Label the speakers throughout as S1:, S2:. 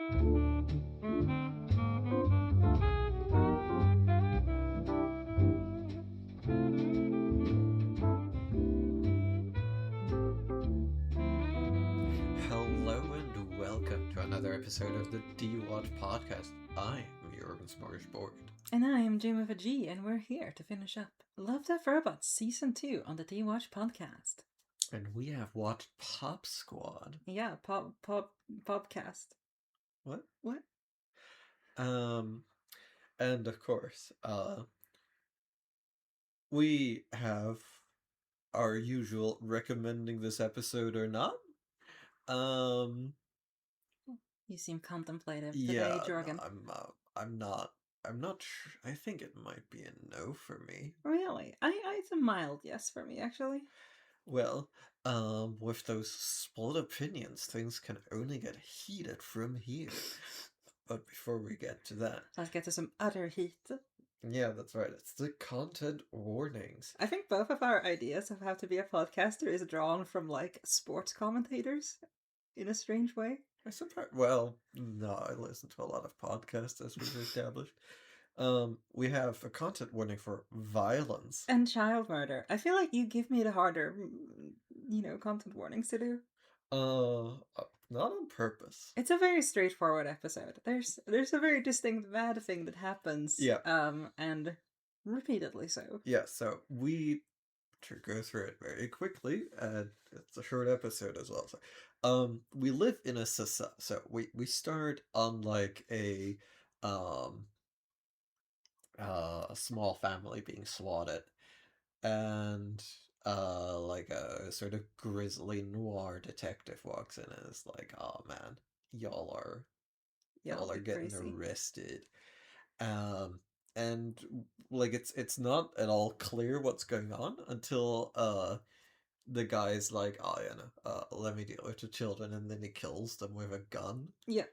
S1: Hello and welcome to another episode of the DewatchPod. I am your urban smorgasbord.
S2: And I am Jim with a G, and we're here to finish up Love Death Robots Season 2 on the Dewatch Podcast.
S1: And we have watched Pop Squad.
S2: Yeah, podcast.
S1: What? And of course, we have our usual recommending this episode or not.
S2: You seem contemplative
S1: Yeah,
S2: today, Jorgen.
S1: I'm not sure. I think it might be a no for me.
S2: Really? It's a mild yes for me, actually.
S1: Well, with those split opinions, things can only get heated from here. But before we get to that,
S2: Let's get to some utter heat.
S1: yeah, that's right. It's the content warnings.
S2: I think both of our ideas of how to be a podcaster is drawn from, like, sports commentators in a strange way.
S1: I suppose. Well, no, I listen to a lot of podcasts, as we've established. We have a content warning for violence.
S2: And child murder. I feel like you give me the harder, content warnings to do.
S1: Not on purpose.
S2: It's a very straightforward episode. There's a very distinct bad thing that happens.
S1: Yeah.
S2: And repeatedly so.
S1: Yeah, so we to go through it very quickly, and it's a short episode as well. So, we live in a society. So we start on like a small family being swatted, and like a sort of grisly noir detective walks in and is like, "Oh man, y'all are getting
S2: crazy.
S1: arrested." And like it's not at all clear what's going on until the guy's like, "Oh yeah, no, let me deal with the children," and then he kills them with a gun.
S2: Yeah.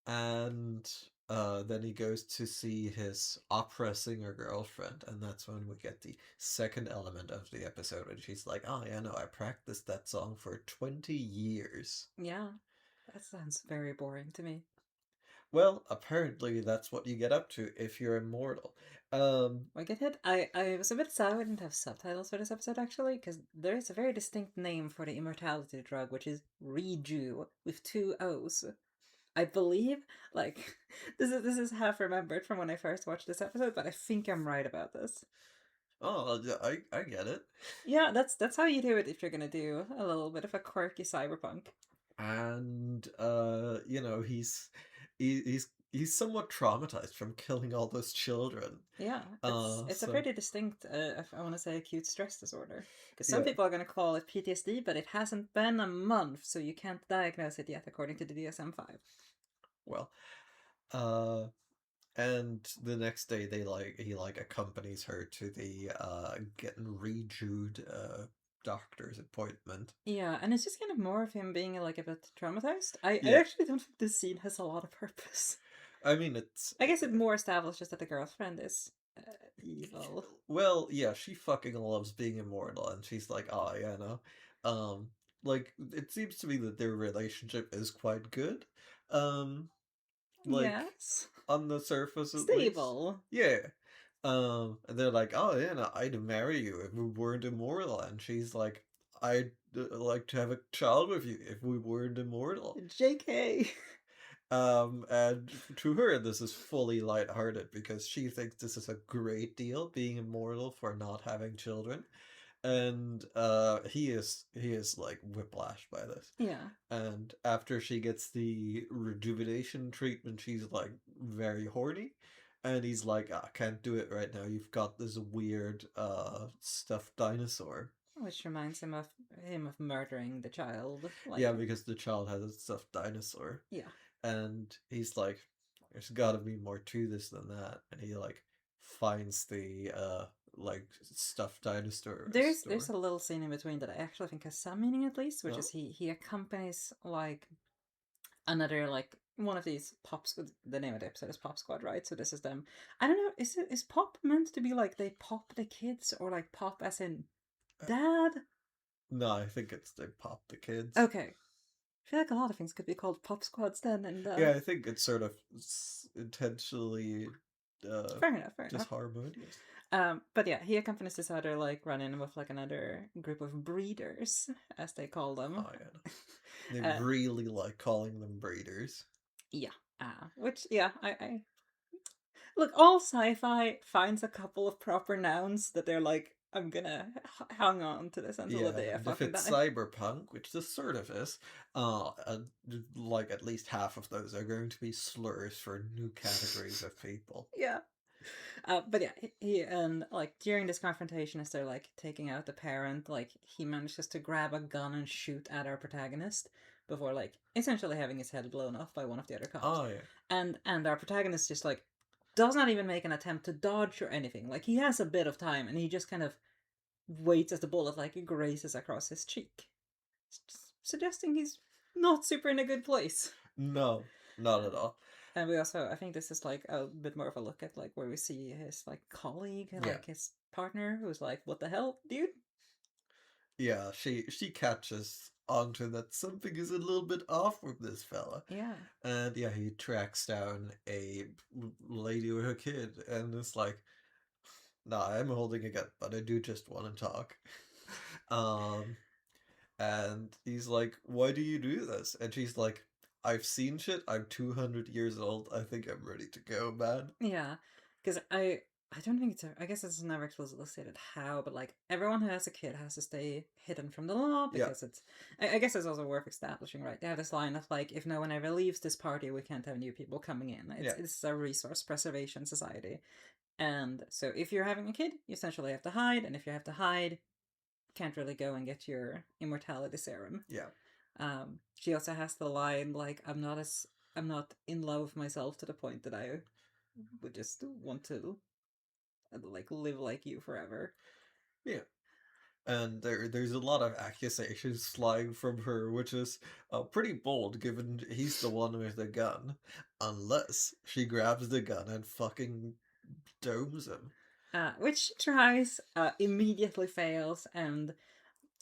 S1: And then he goes to see his opera singer girlfriend, and that's when we get the second element of the episode, and she's like, "Oh yeah, no, I practiced that song for 20 years."
S2: Yeah. That sounds very boring to me.
S1: Well, apparently that's what you get up to if you're immortal.
S2: I get it. I was a bit sad we didn't have subtitles for this episode, actually, because there is a very distinct name for the immortality drug, which is Reju with 2 O's. I believe, like, this is half remembered from when I first watched this episode, but I think I'm right about this.
S1: Oh, I get it.
S2: Yeah, that's how you do it if you're gonna do a little bit of a quirky cyberpunk.
S1: And he's somewhat traumatized from killing all those children.
S2: Yeah, it's a pretty distinct, if I want to say, acute stress disorder. Because some
S1: Yeah.
S2: people are going to call it PTSD, but it hasn't been a month, so you can't diagnose it yet, according to the DSM-5.
S1: Well, and the next day he accompanies her to the getting rejued doctor's appointment.
S2: Yeah, and it's just kind of more of him being like a bit traumatized. I
S1: Yeah.
S2: actually don't think this scene has a lot of purpose.
S1: I mean,
S2: I guess it more establishes that the girlfriend is evil.
S1: Well, yeah, she fucking loves being immortal, and she's like, "Oh yeah, no." Like it seems to me that their relationship is quite good. Like
S2: Yes.
S1: on the surface, at
S2: Stable.
S1: least. Yeah. And they're like, "Oh yeah, no, I'd marry you if we weren't immortal," and she's like, "I'd like to have a child with you if we weren't immortal."
S2: JK.
S1: And to her, this is fully lighthearted because she thinks this is a great deal, being immortal for not having children. And he is like whiplashed by this.
S2: Yeah.
S1: And after she gets the rejuvenation treatment, she's like very horny. And he's like, I can't do it right now. You've got this weird stuffed dinosaur.
S2: Which reminds him of murdering the child. Like,
S1: Yeah, because the child has a stuffed dinosaur.
S2: Yeah.
S1: And he's like, there's gotta be more to this than that. And he like finds the like stuffed dinosaur.
S2: There's a little scene in between that I actually think has some meaning, at least, which is he accompanies like another, like, one of these pops. The name of the episode is Pop Squad, right? So this is them. I don't know, is pop meant to be like they pop the kids, or like pop as in dad?
S1: No, I think it's they pop the kids.
S2: Okay. I feel like a lot of things could be called Pop Squads then, and
S1: Yeah, I think it's sort of intentionally uh,
S2: fair enough, fair enough.
S1: disharmonious.
S2: But yeah, he accompanies this other like run in with like another group of breeders, as they call them.
S1: Oh yeah, they
S2: uh,
S1: really like calling them breeders.
S2: yeah, which yeah, I look, all sci-fi finds a couple of proper nouns that they're like, I'm gonna hang on to this until the
S1: Yeah,
S2: day I
S1: and if
S2: fucking
S1: it's
S2: die.
S1: cyberpunk, which this sort of is, uh, like at least half of those are going to be slurs for new categories of people.
S2: Yeah. But yeah, he and like during this confrontation, as they're like taking out the parent, like he manages to grab a gun and shoot at our protagonist before like essentially having his head blown off by one of the other cops.
S1: Oh yeah,
S2: And our protagonist just like does not even make an attempt to dodge or anything. Like he has a bit of time, and he just kind of waits as the bullet like grazes across his cheek, suggesting he's not super in a good place.
S1: no, not at all.
S2: And we also, I think this is like a bit more of a look at like where we see his like colleague,
S1: Yeah,
S2: like his partner, who's like, "What the hell, dude?"
S1: yeah. She catches onto that something is a little bit off with this fella.
S2: Yeah,
S1: And yeah, he tracks down a lady with her kid, and it's like, nah, I'm holding a gun, but I do just want to talk. Um, and he's like, why do you do this? And she's like, I've seen shit. I'm 200 years old. I think I'm ready to go, man.
S2: yeah, because I don't think it's I guess it's never explicitly stated how, but like everyone who has a kid has to stay hidden from the law
S1: Yeah,
S2: because it's. I guess it's also worth establishing, right? They have this line of like, if no one ever leaves this party, we can't have new people coming in.
S1: yeah,
S2: It's a resource preservation society, and so if you're having a kid, you essentially have to hide, and if you have to hide, can't really go and get your immortality serum.
S1: yeah.
S2: She also has the line like, I'm not in love with myself to the point that I would just want to like live like you forever."
S1: Yeah. And there's a lot of accusations flying from her, which is pretty bold given he's the one with the gun. Unless she grabs the gun and fucking domes him.
S2: Which she tries, immediately fails, and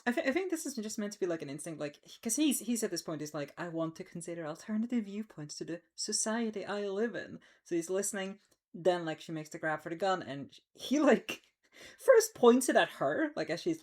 S2: I think this is just meant to be like an instinct, like because he's at this point he's like, I want to consider alternative viewpoints to the society I live in. So he's listening. Then like she makes the grab for the gun, and he like first points it at her, like as he's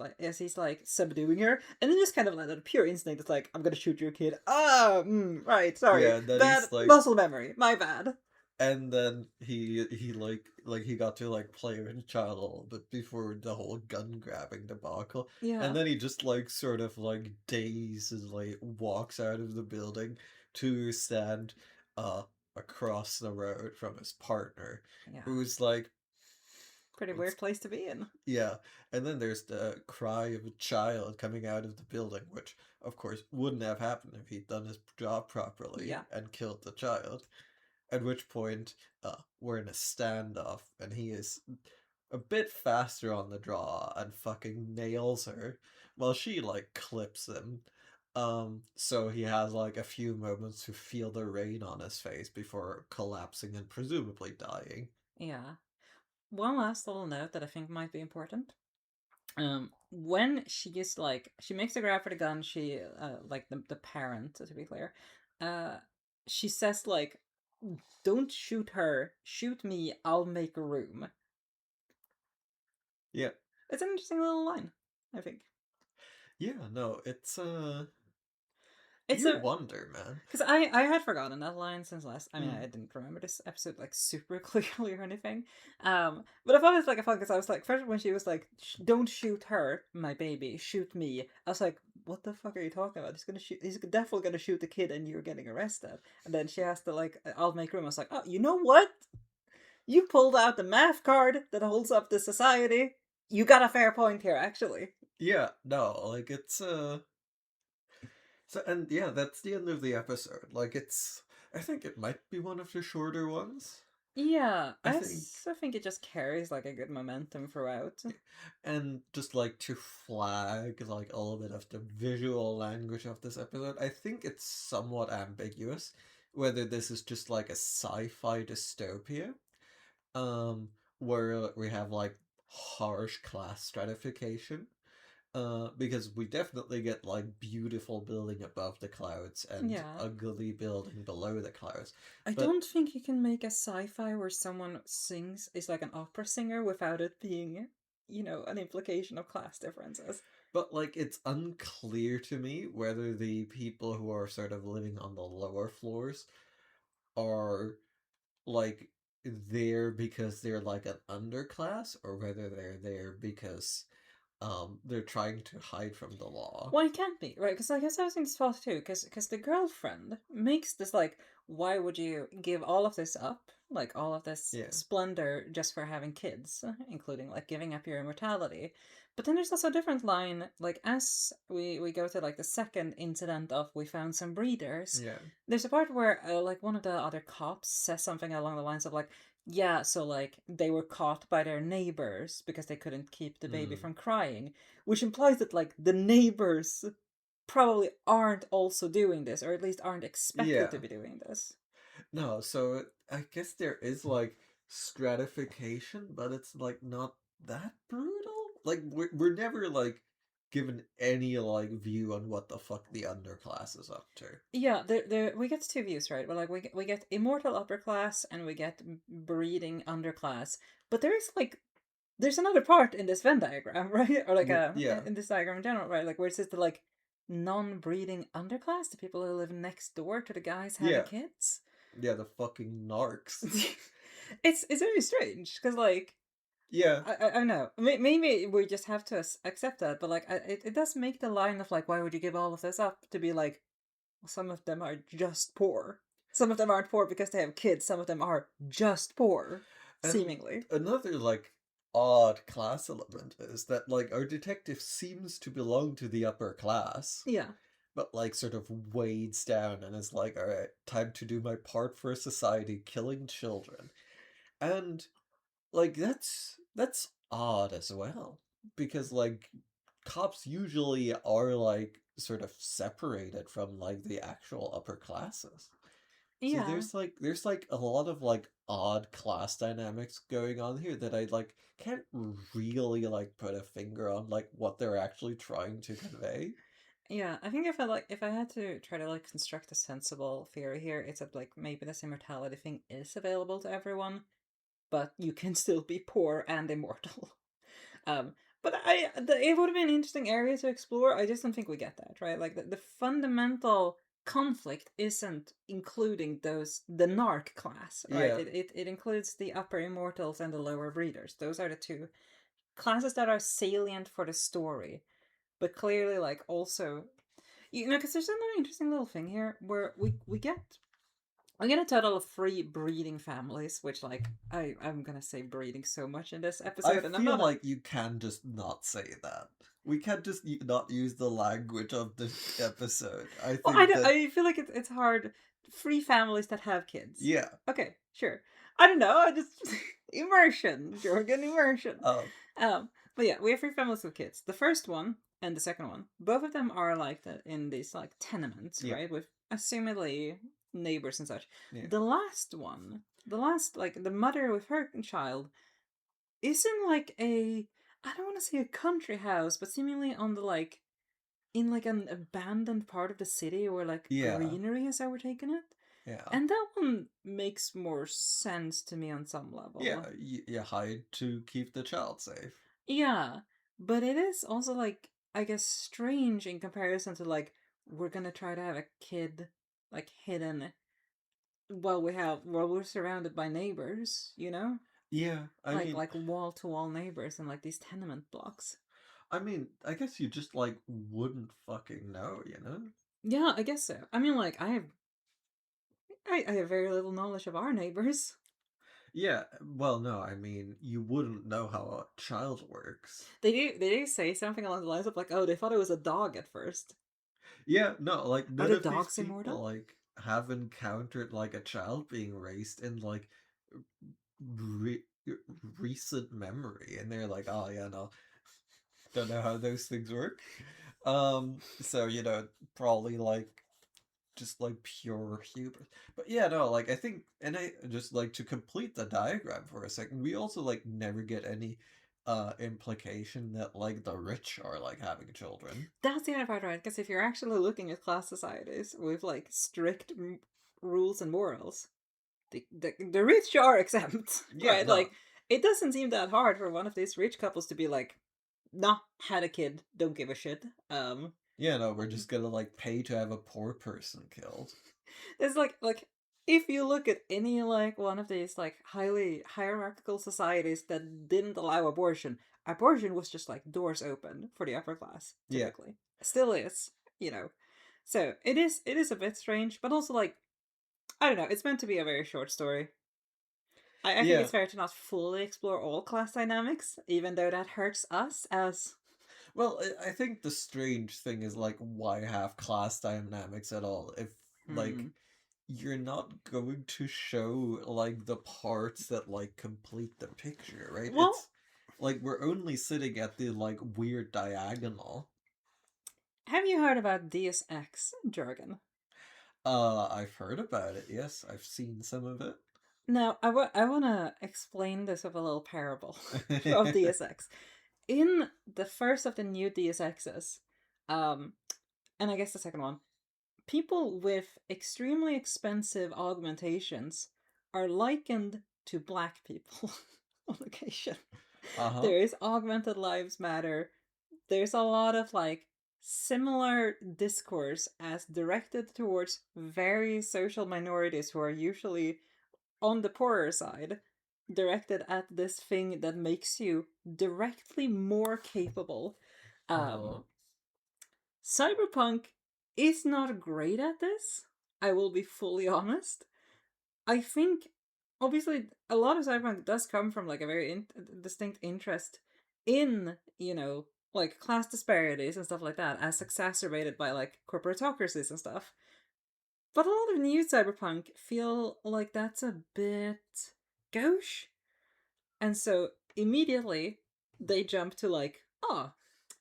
S2: like subduing her, and then just kind of like a pure instinct. It's like, I'm gonna shoot your kid. Right, sorry,
S1: Yeah, and then
S2: bad
S1: he's like,
S2: muscle memory, my bad.
S1: and then he like he got to like play with the child a little bit before the whole gun grabbing debacle, and
S2: Yeah,
S1: then he just like sort of like dazedly walks out of the building to stand uh across the road from his partner,
S2: yeah,
S1: who's like,
S2: pretty
S1: what's
S2: weird place to be in.
S1: yeah, and then there's the cry of a child coming out of the building, which of course wouldn't have happened if he'd done his job properly
S2: Yeah,
S1: and killed the child. At which point, we're in a standoff, and he is a bit faster on the draw and fucking nails her, while she like clips him. So he has like a few moments to feel the rain on his face before collapsing and presumably dying.
S2: yeah. One last little note that I think might be important. When she is like, she makes a grab for the gun, she like the parent, to be clear, uh she says like, don't shoot her, shoot me, I'll make room.
S1: Yeah,
S2: It's an interesting little line, I think.
S1: yeah, no, it's
S2: It's
S1: you
S2: a
S1: wonder, man.
S2: Because I had forgotten that line since last. I mean, I
S1: Mm.
S2: didn't remember this episode like super clearly or anything. But I thought it was like a fun because I was like, first when she was like, "Don't shoot her, my baby, shoot me." I was like, "What the fuck are you talking about? He's gonna shoot. He's definitely gonna shoot the kid, and you're getting arrested." And then she has to like, "I'll make room." I was like, "Oh, you know what? You pulled out the math card that holds up the society. You got a fair point here, actually."
S1: Yeah, no, like it's so, and yeah, that's the end of the episode. Like it's I think it might be one of the shorter ones.
S2: Yeah,
S1: I
S2: I
S1: think
S2: also think it just carries like a good momentum throughout.
S1: and just like to flag like a little bit of the visual language of this episode, I think it's somewhat ambiguous whether this is just like a sci-fi dystopia, um, where we have like harsh class stratification, Because we definitely get like beautiful building above the clouds and
S2: Yeah.
S1: ugly building below the clouds.
S2: I
S1: But
S2: don't think you can make a sci-fi where someone sings is like an opera singer without it being, an implication of class differences.
S1: like it's unclear to me whether the people who are sort of living on the lower floors are like there because they're like an underclass or whether they're there because they're trying to hide from the law.
S2: Well, it can't be, right? Because I guess I was in this thought too, because the girlfriend makes this like, why would you give all of this up, like all of this
S1: Yeah.
S2: splendor, just for having kids, including like giving up your immortality? But then there's also a different line, like as we go to like the second incident of we found some breeders.
S1: Yeah.
S2: There's a part where like one of the other cops says something along the lines of like, yeah, so like they were caught by their neighbors because they couldn't keep the baby
S1: Mm.
S2: from crying, which implies that like the neighbors probably aren't also doing this, or at least aren't expected to
S1: Yeah.
S2: be doing this.
S1: No, so I guess there is like stratification, but it's like not that brutal. Like we're never like given any like view on what the fuck the underclass is up to.
S2: Yeah, there we get two views, right? Well, like we get immortal upper class and we get breeding underclass, but there is like there's another part in this Venn diagram, right? Or like
S1: Yeah.
S2: in this diagram in general, right? Like where it says the like non-breeding underclass, the people who live next door to the guys having
S1: Yeah.
S2: kids.
S1: Yeah, the fucking narcs.
S2: It's very strange because like
S1: Yeah.
S2: I know. Maybe we just have to accept that, but like, it does make the line of like, why would you give all of this up to be like, well, some of them are just poor. Some of them aren't poor because they have kids. Some of them are just poor,
S1: And
S2: seemingly.
S1: another like odd class element is that like our detective seems to belong to the upper class,
S2: Yeah,
S1: but like sort of wades down and is like, all right, time to do my part for society, killing children. And like that's odd as well because like cops usually are like sort of separated from like the actual upper classes. So
S2: yeah,
S1: there's like a lot of like odd class dynamics going on here that I like can't really like put a finger on like what they're actually trying to convey.
S2: yeah. I think if I had to try to like construct a sensible theory here, it's that like maybe this immortality thing is available to everyone, but you can still be poor and immortal. Um, but it would have been an interesting area to explore. I just don't think we get that right. Like the fundamental conflict isn't including the narc class, right?
S1: Yeah.
S2: It includes the upper immortals and the lower breeders. Those are the two classes that are salient for the story, but clearly, like also, because there's another interesting little thing here where we get a total of 3 breeding families, which like I'm gonna say breeding so much in this
S1: I
S2: episode, and I'm
S1: feel
S2: not.
S1: like you can just not say that. We can't just not use the language of the episode. I
S2: Well, I
S1: think
S2: don't,
S1: that
S2: I feel like it's hard. 3 families that have kids.
S1: yeah.
S2: Okay, sure. I don't know. I just immersion, Jorgen, immersion.
S1: Oh,
S2: But yeah, we have 3 families with kids. The first one and the second one, both of them are like in these like tenements,
S1: yeah.
S2: right, with assumedly neighbors and such.
S1: Yeah.
S2: The last one, the last like the mother with her child, is in like I don't want to say a country house, but seemingly on the like in like an abandoned part of the city where like
S1: Yeah.
S2: greenery has overtaken it.
S1: Yeah.
S2: And that one makes more sense to me on some
S1: Yeah,
S2: level.
S1: you hide to keep the child safe.
S2: Yeah, but it is also like I guess strange in comparison to like we're gonna try to have a kid like hidden while we're surrounded by neighbors.
S1: Yeah,
S2: Like wall to wall neighbors and like these tenement blocks.
S1: I guess you just like wouldn't fucking know, you know?
S2: Yeah, I guess so. I mean, like I have very little knowledge of our neighbors.
S1: Yeah, well, no, you wouldn't know how a child works.
S2: They do say something along the lines of like, oh, they thought it was a dog at first.
S1: Yeah, no, like
S2: Are
S1: none
S2: the
S1: of these
S2: dogs
S1: people
S2: immortal?
S1: like have encountered like a child being raised in like re- recent memory, and they're like, oh yeah, no, don't know how those things work. So probably like just like pure hubris. But yeah, no, like I think, and I just like to complete the diagram for a second. We also like never get any implication that like the rich are like having children.
S2: That's the other part, right? Because if you're actually looking at class societies with like strict rules and morals, the rich are exempt,
S1: Yeah,
S2: right?
S1: no.
S2: Like, it doesn't seem that hard for one of these rich couples to be like, nah, had a kid, don't give a shit.
S1: Yeah, no, we're just gonna like pay to have a poor person killed.
S2: It's like if you look at any like one of these like highly hierarchical societies that didn't allow abortion, abortion was just like doors open for the upper class,
S1: Yeah.
S2: typically. Still is, you know. So it is a bit strange, but also like I don't know, it's meant to be a very short story. I think
S1: Yeah.
S2: it's fair to not fully explore all class dynamics, even though that hurts us as
S1: Well, I think the strange thing is like why have class dynamics at all if like
S2: hmm.
S1: you're not going to show like the parts that like complete the picture, right?
S2: Well,
S1: It's like we're only sitting at the like weird diagonal.
S2: have you heard about Deus Ex jargon?
S1: I've heard about it. Yes, I've seen some of
S2: Now, I want to explain this with a little parable of
S1: it.
S2: Deus Ex. In the first of the new Deus Exes, um, and I guess the second one, people with extremely expensive augmentations are likened to black people on occasion.
S1: Uh-huh.
S2: There is augmented lives matter. There's a lot of like similar discourse as directed towards very social minorities who are usually on the poorer side, directed at this thing that makes you directly more capable.
S1: Uh-huh.
S2: Um, Cyberpunk is not great at this. I will be fully honest. I think, obviously, a lot of Cyberpunk does come from like a very distinct interest in, like class disparities and stuff like that, as exacerbated by like corporate autocracies and stuff. But a lot of new Cyberpunk feel like that's a bit gauche. And so immediately they jump to like, oh,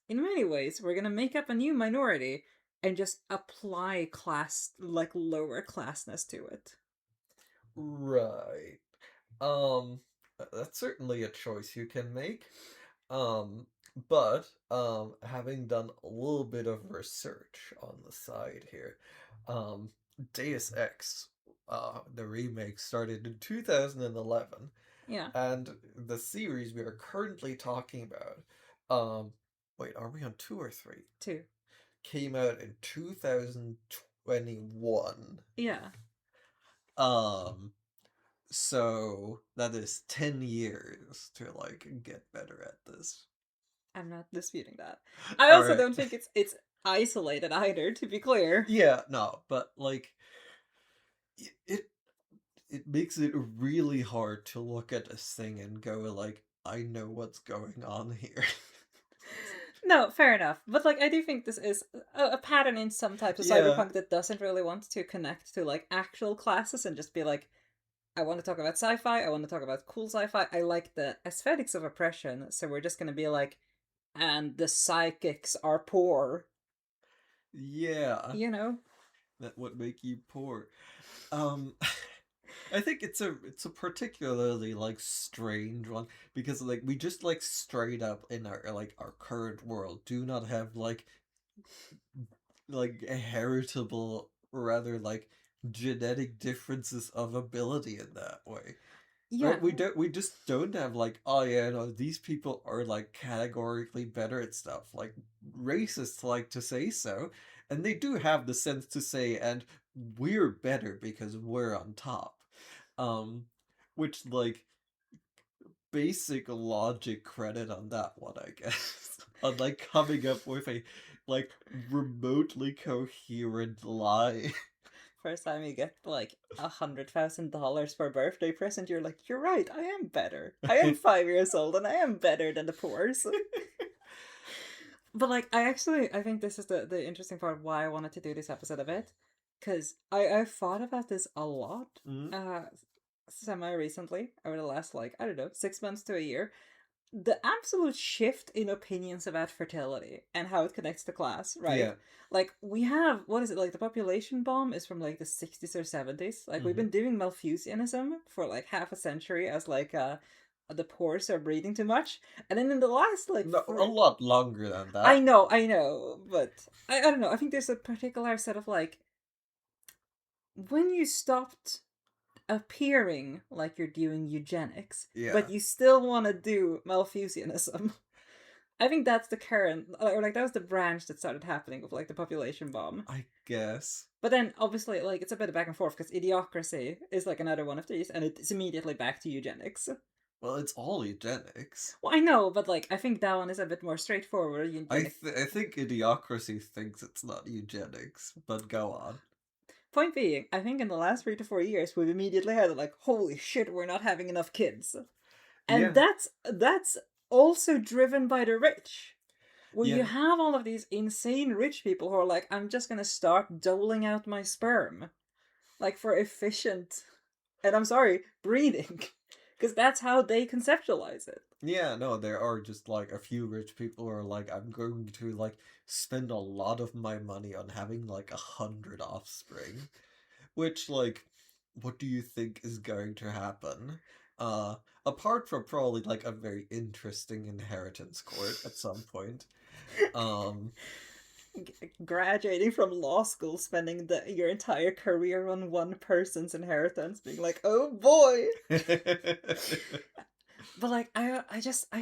S2: in many ways, we're gonna make up a new minority and just apply class, like lower classness to it.
S1: Right. Um, that's certainly a choice you can make. Um, but having done a little bit of research on the side here, um, Deus Ex, the remake started in 2011,
S2: Yeah,
S1: and the series we are currently talking about, um, wait, are we on two or three?
S2: too.
S1: Came out in 2021.
S2: Yeah,
S1: Um, so that is 10 years to like get better at this.
S2: I'm not disputing that. I
S1: All
S2: also
S1: right.
S2: don't think it's isolated either, to be clear.
S1: Yeah, no, but like it it makes it really hard to look at this thing and go like I know what's going on here.
S2: No, fair enough. But like I do think this is a pattern in some types of
S1: Yeah.
S2: cyberpunk that doesn't really want to connect to like actual classes and just be like, I want to talk about sci-fi, I want to talk about cool sci-fi. I like the aesthetics of oppression, so we're just gonna be like, and the psychics are poor,
S1: Yeah.
S2: you know?
S1: That would make you poor. Um I think it's a particularly like strange one because like we just like straight up in our current world do not have like a heritable or rather like genetic differences of ability in that way.
S2: Yeah.
S1: Right? We just don't have like, oh yeah, no, these people are like categorically better at stuff. Like racists like to say so, and they do have the sense to say, and we're better because we're on top. Um which like basic logic credit on that one, I guess. On like coming up with a like remotely coherent lie.
S2: First time you get like $100,000 for a birthday present, you're like, you're right, I am better. I am 5 years old and I am better than the poors. But like I think this is the interesting part why I wanted to do this episode of it. Cause I've thought about this a lot,
S1: Mm,
S2: uh semi recently, over the last like, I don't know, 6 months to a year. The absolute shift in opinions about fertility and how it connects to class, right?
S1: yeah.
S2: Like we have what is it, like the population bomb is from like the 60s or 70s. Like we've
S1: Hmm.
S2: been doing Malthusianism for like half a century as like the pores are breathing too much. And then in the last like
S1: No, a lot longer than that.
S2: I know, but I don't know. I think there's a particular set of like when you stopped appearing like you're doing eugenics,
S1: Yeah,
S2: but you still want to do Malthusianism. I think that's the current, or like that was the branch that started happening with like the population bomb.
S1: I guess.
S2: But then obviously, like it's a bit of back and forth because idiocracy is like another one of these, and it's immediately back to eugenics.
S1: Well, it's all eugenics.
S2: Well, I know, but like I think that one is a bit more straightforward. Eugenics.
S1: I think Idiocracy thinks it's not eugenics, but go on.
S2: Point being, I think in the last 3 to 4 years we've immediately had like, holy shit, we're not having enough kids, and
S1: Yeah,
S2: that's also driven by the rich. Where you
S1: yeah,
S2: have all of these insane rich people who are like, I'm just gonna start doling out my sperm, like for efficient, and I'm sorry, breeding, because that's how they conceptualize it.
S1: yeah. No, there are just like a few rich people who are like, I'm going to like spend a lot of my money on having like 100 offspring. Which, like, what do you think is going to happen? Uh, Apart from probably like a very interesting inheritance court at some point. Um,
S2: Graduating from law school, spending your entire career on one person's inheritance, being like, oh boy. But like I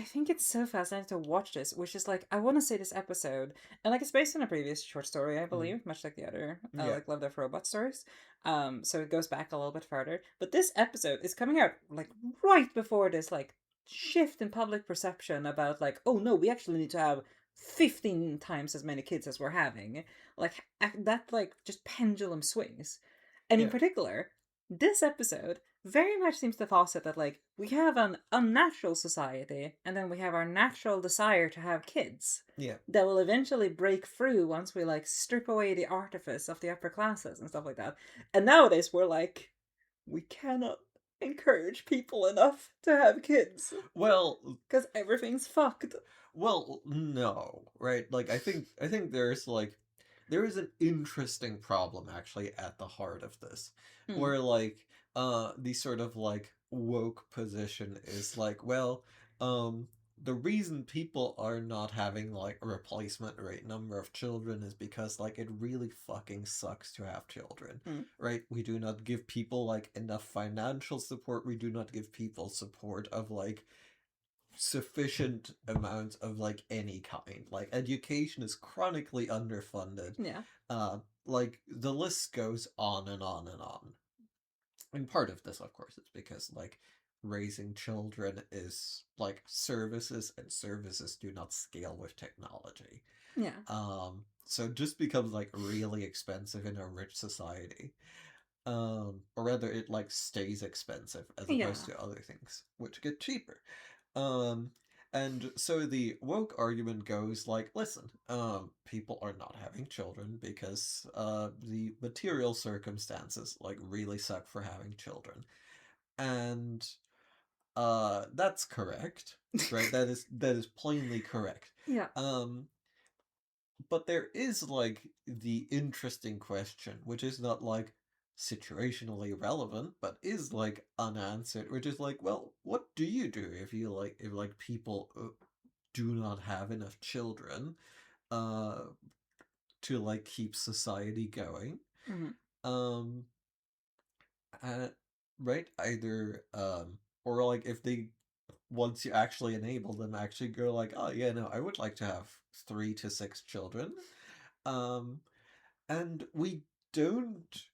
S2: think it's so fascinating to watch this, which is like I want to say this episode, and like it's based on a previous short story, I
S1: Mm,
S2: believe, much like the other
S1: yeah,
S2: like Love Death Robot stories. So it goes back a little bit further. But this episode is coming out like right before this like shift in public perception about like, oh no, we actually need to have 15 times as many kids as we're having. Like that like just pendulum swings. And in
S1: yeah,
S2: particular, this episode very much seems to posit that like we have an unnatural society and then we have our natural desire to have kids
S1: yeah.
S2: that will eventually break through once we like strip away the artifice of the upper classes and stuff like that. And nowadays we're like, we cannot encourage people enough to have kids
S1: Well,
S2: because everything's fucked.
S1: no, right? Like, I think there's like, there is an interesting problem actually at the heart of this,
S2: Mm,
S1: where like, the sort of like woke position is like, well, um, the reason people are not having like a replacement rate number of children is because like it really fucking sucks to have children,
S2: mm,
S1: right? We do not give people like enough financial support. We do not give people support of like sufficient amounts of like any kind. Like education is chronically underfunded.
S2: yeah,
S1: Like the list goes on and on and on. And part of this, of course, is because like raising children is like services, and services do not scale with technology.
S2: yeah,
S1: So it just becomes like really expensive in a rich society. Or rather, it like stays expensive as opposed
S2: yeah,
S1: to other things, which get cheaper. Um, and so the woke argument goes like, listen, people are not having children because the material circumstances like really suck for having children, and that's correct, right? That is plainly correct.
S2: yeah,
S1: Um, but there is like the interesting question, which is not like situationally relevant, but is like unanswered, which is like, well, what do you do if you like if like people do not have enough children uh to like keep society going?
S2: mm-hmm.
S1: Um uh, right, either or like if they once you actually enable them actually go like, oh yeah, no, I would like to have 3 to 6 children. Um and don't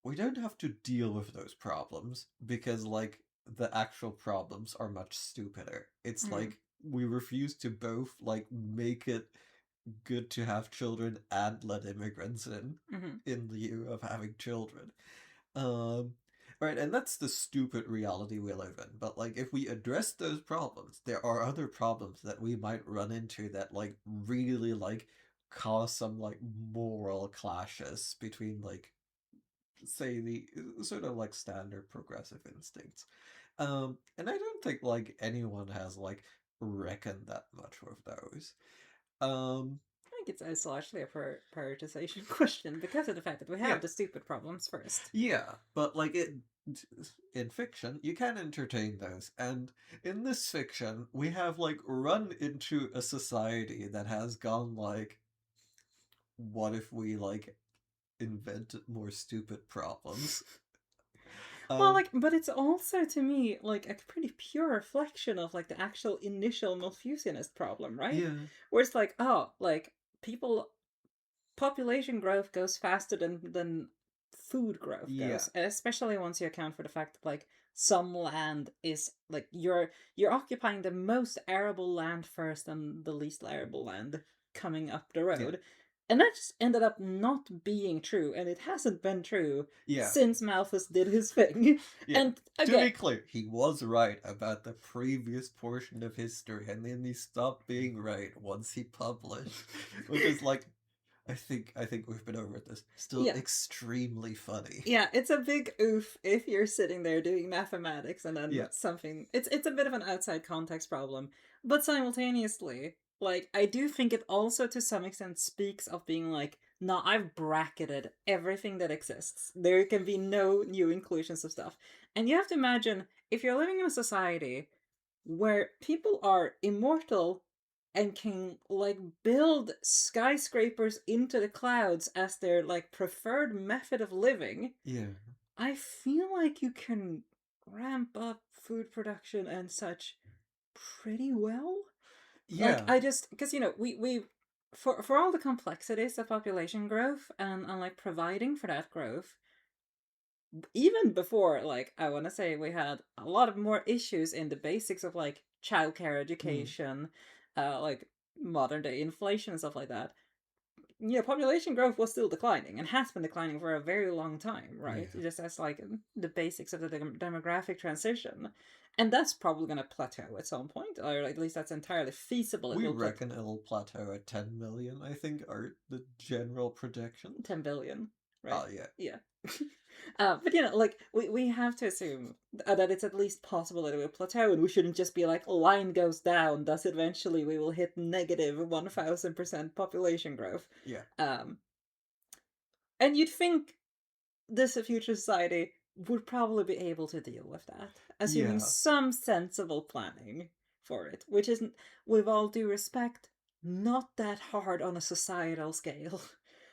S1: we don't have to deal with those problems because like the actual problems are much stupider. It's
S2: Mm-hmm.
S1: like we refuse to both like make it good to have children and let immigrants
S2: Mm-hmm.
S1: in lieu of having children. Um right, and that's the stupid reality we live in. But like if we address those problems, there are other problems that we might run into that like really like cause some like moral clashes between like say the sort of like standard progressive instincts. And I don't think like anyone has like reckoned that much with those. Um
S2: I think it's largely a prioritization question because of the fact that we have
S1: yeah.
S2: the stupid problems first.
S1: Yeah, but like it. in fiction, you can entertain those. And in this fiction, we have like run into a society that has gone like, what if we like invented more stupid problems?
S2: Well,
S1: Um,
S2: like, but it's also to me like a pretty pure reflection of like the actual initial Malthusianist problem, right?
S1: yeah,
S2: Where it's like, oh, like people population growth goes faster than food growth
S1: yeah,
S2: goes, especially once you account for the fact that like some land is like you're occupying the most arable land first and the least arable land coming up the
S1: yeah,
S2: road. And that just ended up not being true, and it hasn't been true
S1: yeah,
S2: since Malthus did his thing.
S1: yeah.
S2: And
S1: To
S2: again,
S1: be clear, he was right about the previous portion of history, and then he stopped being right once he published, which is like, I think we've been over this. Still
S2: yeah,
S1: extremely funny.
S2: yeah, it's a big oof if you're sitting there doing mathematics and then
S1: Yeah.
S2: something. It's a bit of an outside context problem, but simultaneously, like I do think it also to some extent speaks of being like, no, I've bracketed everything that exists. There can be no new inclusions of stuff, and you have to imagine if you're living in a society where people are immortal and can like build skyscrapers into the clouds as their like preferred method of living.
S1: Yeah.
S2: I feel like you can ramp up food production and such pretty well. Like
S1: Yeah.
S2: I just because we for all the complexities of population growth and like providing for that growth, even before like I want to say we had a lot of more issues in the basics of like childcare
S1: Mm.
S2: education, like modern day inflation and stuff like that. Population growth was still declining and has been declining for a very long time, right?
S1: Yeah.
S2: Just as like the basics of the demographic transition. And that's probably going to plateau at some point, or at least that's entirely feasible. It
S1: We
S2: will plateau.
S1: reckon it'll plateau at 10 million, I think, are the general projections.
S2: 10 billion, right?
S1: Oh, yeah.
S2: Yeah. But like we have to assume that it's at least possible that it will plateau, and we shouldn't just be like line goes down, thus eventually we will hit negative 1000% population growth.
S1: Yeah.
S2: Um, and you'd think this future society would probably be able to deal with that, assuming
S1: Yeah.
S2: some sensible planning for it, which isn't, with all due respect, not that hard on a societal scale.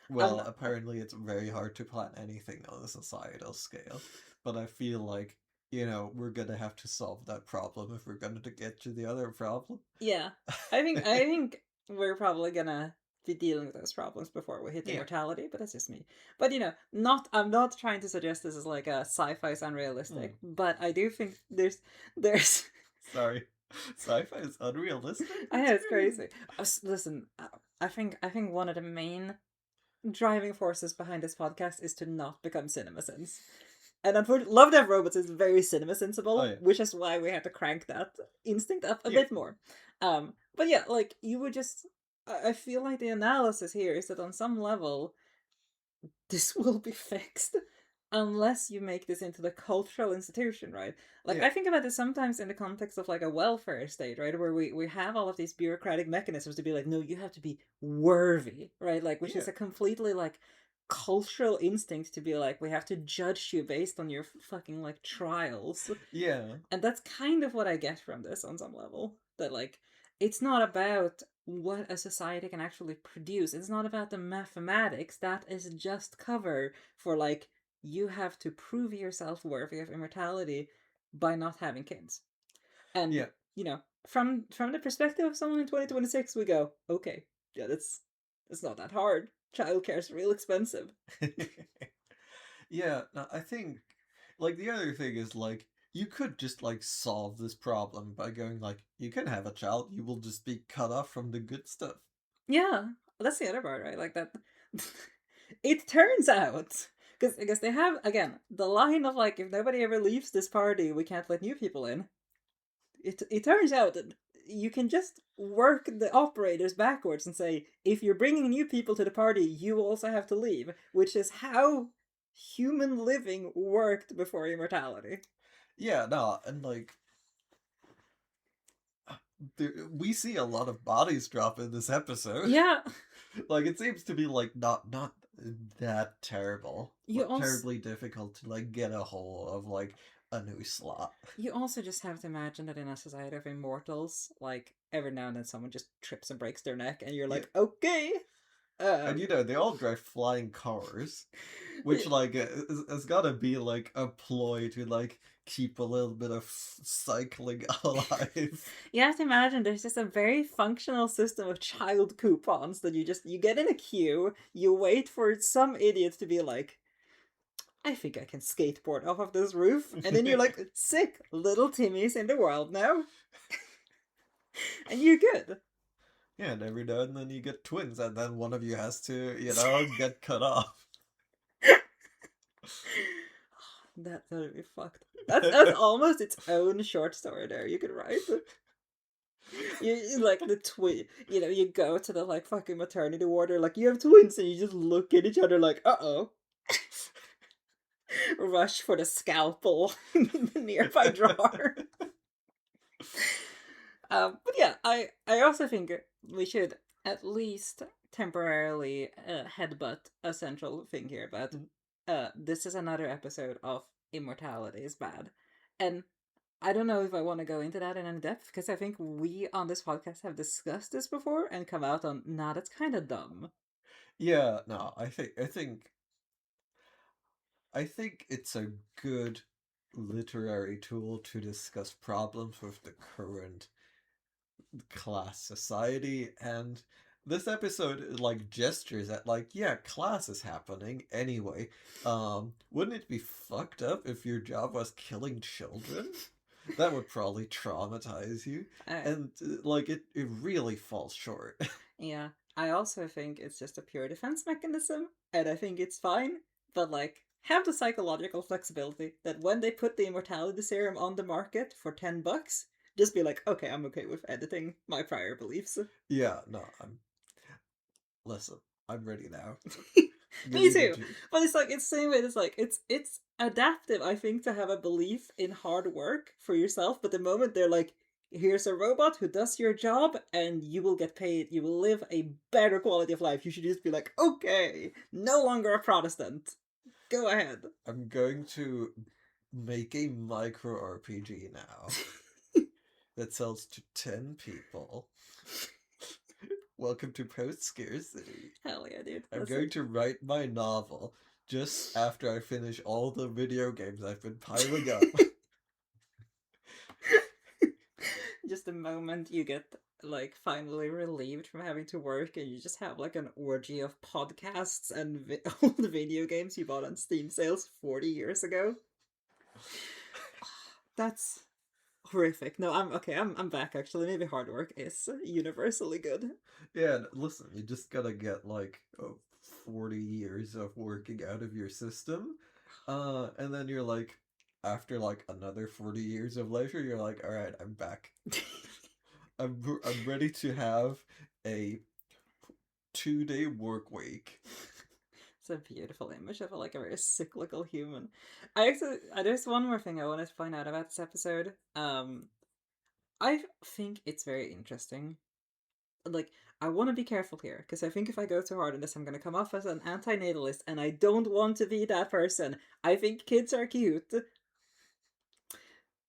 S2: Um,
S1: Well, apparently it's very hard to plan anything on a societal scale. But I feel like, we're gonna have to solve that problem if we're gonna to get to the other problem.
S2: Yeah, I think we're probably gonna be dealing with those problems before we hit
S1: Yeah.
S2: immortality, but that's just me. But not I'm not trying to suggest this is like a sci-fi is
S1: Hmm.
S2: unrealistic, but I do think there's
S1: Sorry. Sci-fi is unrealistic?
S2: I
S1: That's
S2: know it's
S1: crazy.
S2: crazy. Listen, I think one of the main driving forces behind this podcast is to not become CinemaSins. And unfortunately, Love Death Robots is very cinema
S1: Oh,
S2: sensible,
S1: yeah.
S2: which is why we had to crank that instinct up a
S1: Yeah.
S2: bit more. But yeah, like you would just, I feel like the analysis here is that on some level, this will be fixed unless you make this into the cultural institution, right? Like
S1: Yeah.
S2: I think about this sometimes in the context of like a welfare state, right? Where we have all of these bureaucratic mechanisms to be like, no, you have to be worthy, right? Like which
S1: Yeah.
S2: is a completely like cultural instinct to be like, we have to judge you based on your fucking like trials.
S1: Yeah.
S2: And that's kind of what I get from this on some level. That like it's not about what a society can actually produce. It's not about the mathematics. That is just cover for like you have to prove yourself worthy of immortality by not having kids. And
S1: Yeah.
S2: from the perspective of someone in 2026, we go, okay, yeah, that's not that hard. Childcare is real expensive.
S1: Yeah, no, I think like the other thing is like you could just like solve this problem by going like you can have a child, you will just be cut off from the good stuff.
S2: Yeah, that's the other part, right? Like that. It turns out because I guess they have again the line of like if nobody ever leaves this party, we can't let new people in. It turns out that you can just work the operators backwards and say if you're bringing new people to the party, you also have to leave, which is how human living worked before immortality.
S1: Yeah, no, and like we see a lot of bodies drop in this episode.
S2: Yeah,
S1: Like it seems to be like not that terrible.
S2: You
S1: Like,
S2: also
S1: terribly difficult to like get a hold of like a new slot.
S2: you also just have to imagine that in a society of immortals, like every now and then someone just trips and breaks their neck, and you're
S1: Yeah.
S2: like, okay.
S1: And
S2: Um,
S1: you know, they all drive flying cars, which like has gotta be like a ploy to like keep a little bit of cycling alive.
S2: you have to imagine there's just a very functional system of child coupons that you get in a queue, you wait for some idiot to be like, I think I can skateboard off of this roof, and then you're like, sick, little Timmy's in the world now, and you're good.
S1: Yeah, and every now and then you get twins, and then one of you has to, you know, get cut off.
S2: That would be fucked. That's almost its own short story there you could write. Like the twin, you go to the like fucking maternity ward, or like you have twins, and you just look at each other like, uh-oh. Rush for the scalpel in the nearby drawer. But yeah, I also think we should at least temporarily headbutt a central thing here. But this is another episode of immortality is bad, and I don't know if I want to go into that in any depth, because I think we on this podcast have discussed this before and come out on, nah, that's kind of dumb.
S1: Yeah, no, I think it's a good literary tool to discuss problems with the current class society, and this episode like gestures at like, yeah, class is happening anyway. Wouldn't it be fucked up if your job was killing children? That would probably traumatize you, and like it really falls short.
S2: Yeah, I also think it's just a pure defense mechanism, and I think it's fine, but like, have the psychological flexibility that when they put the immortality serum on the market for $10, just be like, okay, I'm okay with editing my prior beliefs.
S1: Yeah, no, listen, I'm ready now. Give
S2: Me
S1: me the
S2: too.
S1: juice.
S2: But it's like it's the same way. It's like it's adaptive, I think, to have a belief in hard work for yourself. But the moment they're like, here's a robot who does your job and you will get paid, you will live a better quality of life, you should just be like, okay, no longer a Protestant. Go ahead.
S1: I'm going to make a micro RPG now that sells to 10 people. Welcome to post scarcity.
S2: Hell yeah, dude.
S1: I'm going to write my novel just after I finish all the video games I've been piling up.
S2: Just the moment you get like finally relieved from having to work, and you just have like an orgy of podcasts and all the video games you bought on Steam sales 40 years ago. That's horrific. No, I'm okay. I'm back actually. Maybe hard work is universally good.
S1: Yeah, listen, you just gotta get like 40 years of working out of your system. And then you're like, after like another 40 years of leisure, you're like, all right, I'm back. I'm ready to have a 2-day work week.
S2: It's a beautiful image of like a very cyclical human. There's one more thing I wanted to find out about this episode. I think it's very interesting. Like, I want to be careful here, because I think if I go too hard on this, I'm going to come off as an anti-natalist, and I don't want to be that person. I think kids are cute.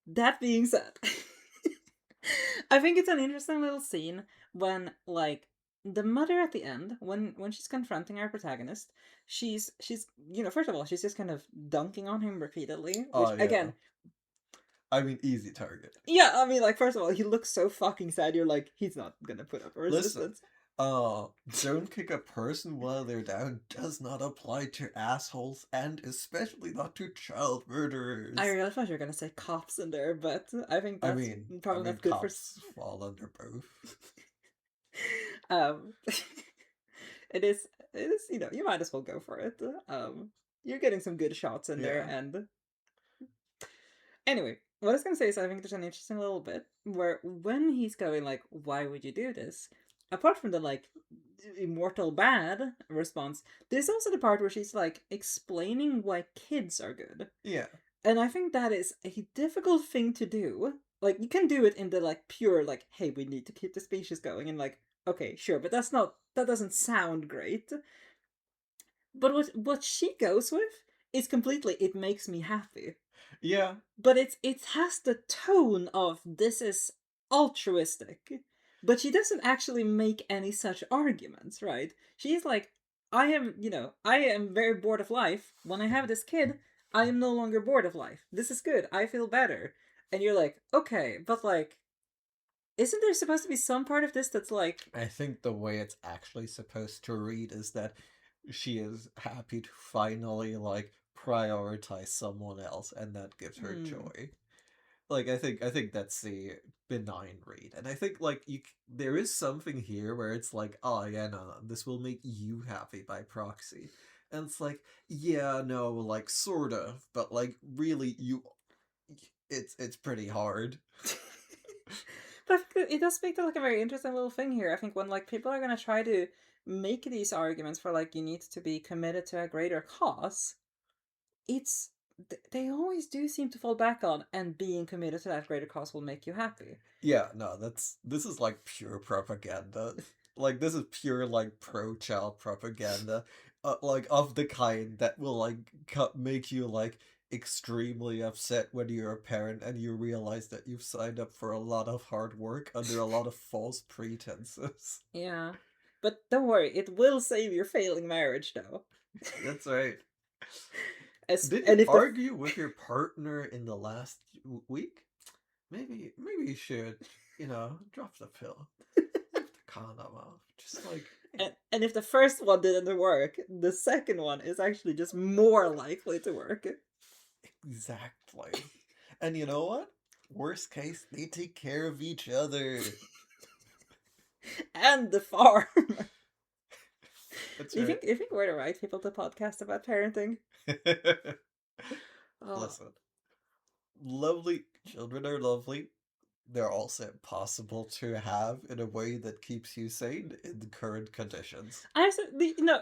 S2: That being said, I think it's an interesting little scene when, like, the mother at the end, when she's confronting our protagonist, she's first of all, she's just kind of dunking on him repeatedly, which
S1: Oh, yeah.
S2: again,
S1: I mean, easy target.
S2: yeah, I mean, like, first of all, he looks so fucking sad. You're like, he's not gonna put up a resistance.
S1: Don't kick a person while they're down does not apply to assholes, and especially not to child murderers.
S2: I really thought you were gonna say cops in there, but I think that's probably not good
S1: cops fall under both.
S2: um, it is you might as well go for it. You're getting some good shots in there, and anyway, what I was gonna say is I think there's an interesting little bit where when he's going like, "Why would you do this?" Apart from the like immortal bad response, there's also the part where she's like explaining why kids are good.
S1: Yeah.
S2: And I think that is a difficult thing to do. Like, you can do it in the like pure like, hey, we need to keep the species going, and like, okay, sure, but that doesn't sound great. But what she goes with is completely, it makes me happy.
S1: Yeah,
S2: But it has the tone of this is altruistic. But she doesn't actually make any such arguments, right? She's like, I am very bored of life. When I have this kid, I am no longer bored of life. This is good. I feel better. And you're like, okay, but like, isn't there supposed to be some part of this that's like,
S1: I think the way it's actually supposed to read is that she is happy to finally like prioritize someone else, and that gives her
S2: hmm,
S1: joy. Like I think that's the benign read, and I think like there is something here where it's like, oh yeah, no, this will make you happy by proxy, and it's like, yeah, no, like sort of, but like really, it's pretty hard.
S2: but I think it does speak to like a very interesting little thing here. I think when like people are gonna try to make these arguments for like you need to be committed to a greater cause, it's they always do seem to fall back on and being committed to that greater cause will make you happy.
S1: Yeah, no, this is like pure propaganda. Like this is pure like pro-child propaganda, like of the kind that will like make you like extremely upset when you're a parent and you realize that you've signed up for a lot of hard work under a lot of false pretenses.
S2: Yeah. But don't worry, it will save your failing marriage though.
S1: That's right. Did
S2: And
S1: you
S2: if the
S1: argue with your partner in the last week? Maybe you should, drop the pill. Leave the condom off. Just like,
S2: and if the first one didn't work, the second one is actually just more likely to work.
S1: exactly. And you know what? Worst case, they take care of each other.
S2: And the farm.
S1: That's
S2: Do you
S1: right.
S2: think we're the right people to podcast about parenting? Oh,
S1: Listen, lovely children are lovely. They're also impossible to have in a way that keeps you sane in the current conditions.
S2: I also,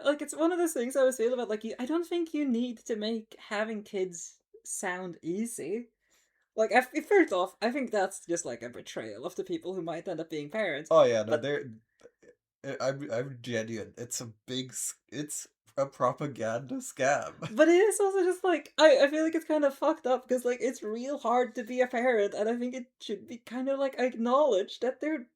S2: like it's one of those things I always feel about like you. I don't think you need to make having kids sound easy. Like, first off, I think that's just like a betrayal of the people who might end up being parents.
S1: Oh yeah, no,
S2: But
S1: they're. I'm genuine. It's a propaganda scam.
S2: but it is also just like I feel like it's kind of fucked up because like it's real hard to be a parent, and I think it should be kind of like acknowledged that they're.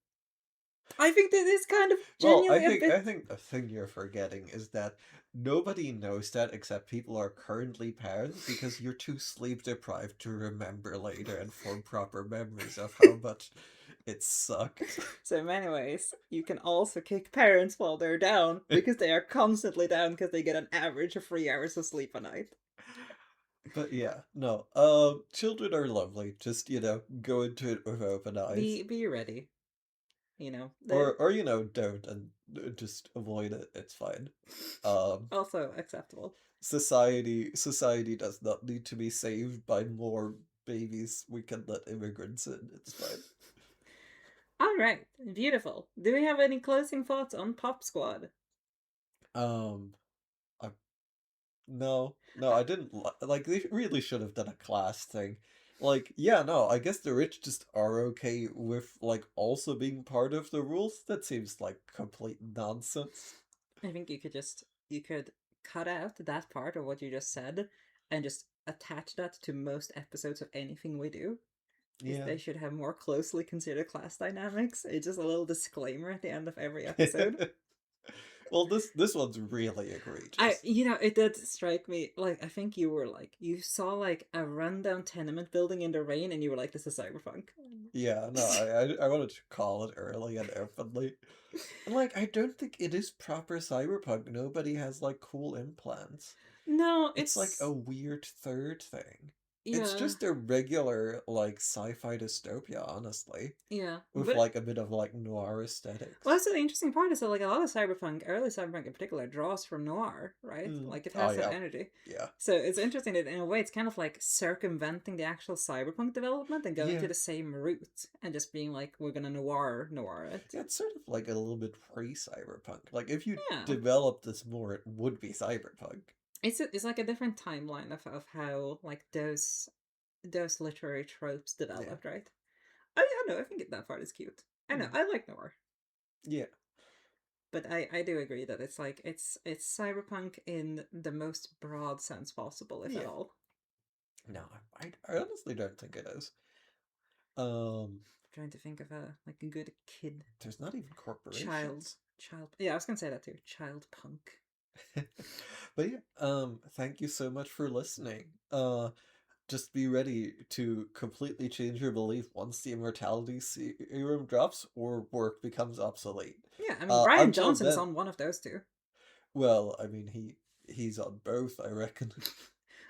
S2: I think that is kind of
S1: Well, I
S2: genuinely a
S1: think I
S2: bit.
S1: think the thing you're forgetting is that nobody knows that except people who are currently parents because you're too sleep deprived to remember later and form proper memories of how much it sucked.
S2: So in many ways, you can also kick parents while they're down because they are constantly down because they get an average of 3 hours of sleep a night.
S1: But yeah, no. Children are lovely. Just, go into it with open eyes.
S2: Be ready, they
S1: Or don't and just avoid it. It's fine. Um
S2: also acceptable.
S1: society does not need to be saved by more babies we can let immigrants in. It's fine.
S2: All right, beautiful. Do we have any closing thoughts on Pop Squad?
S1: Um, I no, I didn't like. They really should have done a class thing. Like, yeah, no, I guess the rich just are okay with like also being part of the rules. That seems like complete nonsense.
S2: I think you could cut out that part of what you just said and just attach that to most episodes of anything we do. Is
S1: Yeah.
S2: they should have more closely considered class dynamics. It's just a little disclaimer at the end of every episode.
S1: Well, this one's really egregious.
S2: It did strike me like I think you were like you saw like a rundown tenement building in the rain, and you were like, "This is cyberpunk."
S1: Yeah, no, I wanted to call it early and openly. And like, I don't think it is proper cyberpunk. Nobody has like cool implants.
S2: No,
S1: It's like a
S2: it's
S1: weird third thing. It's
S2: yeah,
S1: just a regular like sci-fi dystopia, honestly,
S2: yeah,
S1: with
S2: but
S1: like a bit of like noir
S2: well,
S1: aesthetics.
S2: that's the interesting part is that like a lot of cyberpunk, early cyberpunk in particular, draws from noir, right?
S1: Mm.
S2: Like it
S1: Oh
S2: has that
S1: yeah,
S2: energy.
S1: yeah,
S2: So it's interesting that in a way it's kind of like circumventing the actual cyberpunk development and going
S1: yeah.
S2: to the same route and just being like, we're gonna noir it.
S1: Yeah, it's sort of like a little bit pre-cyberpunk. Like if you
S2: Yeah.
S1: developed this more, it would be cyberpunk.
S2: It's like a different timeline of how like those literary tropes
S1: Yeah,
S2: developed, right? I know, I think that part is cute. I know,
S1: mm.
S2: I like noir.
S1: Yeah.
S2: But I do agree that it's like it's cyberpunk in the most broad sense possible, if at
S1: Yeah.
S2: all.
S1: No, I honestly don't think it is. Um,
S2: I'm trying to think of a good kid
S1: there's not even
S2: child
S1: corporations.
S2: Yeah, I was gonna say that too. Child punk.
S1: But yeah, thank you so much for listening. Just be ready to completely change your belief once the immortality serum drops or work becomes obsolete.
S2: Yeah, I mean Brian
S1: Until
S2: Johnson is
S1: then,
S2: on one of those two.
S1: well, I mean he's on both, I reckon.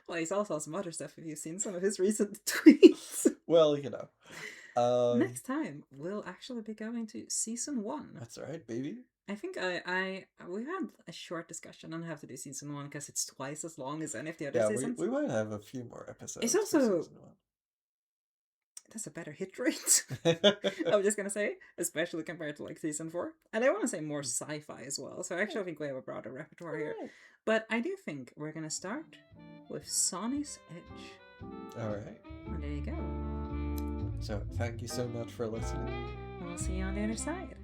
S2: Well, he's also on some other stuff if you've seen some of his recent tweets.
S1: Well, you know.
S2: Next time, we'll actually be going to season 1.
S1: That's right, baby.
S2: I think we had a short discussion on how to do season 1 because it's twice as long as any of the other
S1: Yeah,
S2: seasons.
S1: we might have a few more episodes
S2: It's
S1: for
S2: also
S1: season
S2: that's a better hit rate.
S1: 1.
S2: I'm just gonna say, especially compared to like season 4, and I want to say more sci-fi as well. So I actually think we have a broader repertoire here.
S1: Alright.
S2: But I do think we're gonna start with Sonny's Edge.
S1: Alright.
S2: And there you go.
S1: So thank you so much for listening.
S2: And we'll see you on the other side.